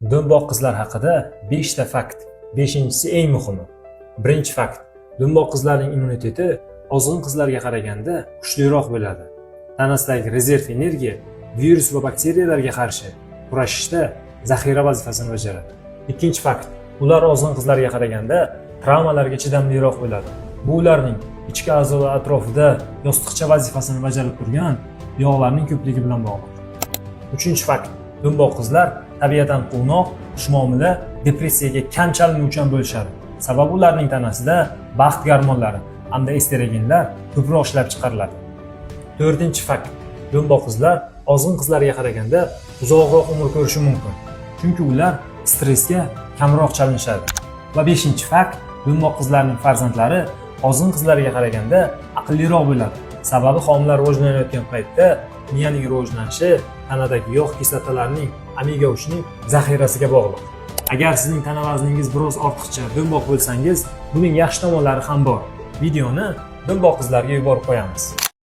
Do'mboq qizlar haqida 5 ta fakt. 5-inchisi eng muhimi. Birinchi fakt. Do'mboq qizlarning immuniteti ozg'in qizlarga qaraganda kuchliroq bo'ladi. Tanasidagi rezerv energiya virus va bakteriyalarga qarshi kurashishda zaxira vazifasini bajaradi. Ikkinchi fakt. Ular ozg'in qizlarga qaraganda travmalarga chidamliroq bo'ladi. Bu ularning ichki a'zolar atrofida yostiqcha vazifasini bajarib turgan yog'larning ko'pligi bilan bog'liq. Uchinchi fakt. Do'mboq qizlar tabiatan quvnoq, xushmuomala, depressiyaga kam chalinuvchan bo'lishadi. Sababi ularning tanasida baxt gormonlari hamda estrogenlar ko'proq ishlab chiqariladi. To'rtinchi fakt. Do'mboq qizlar ozg'in qizlarga qaraganda uzoqroq umr ko'rishi mumkin. Chunki ular stressga kamroq chalinishadi. Va beshinchi fakt. Do'mboq qizlarning farzandlari ozg'in qizlarga qaraganda aqlliroq bo'ladi. Sababi homila rivojlanayotgan paytda miyaning rivojlanishi tanadagi yog' kislotalarining omega 3 ning zaxirasiga bog'liq. Agar sizning tana vazningiz biroz ortiqcha do'mboq bo'lsangiz, buning yaxshi tomonlari ham bor. Videoni do'mboq qizlarga yuborib qo'yamiz.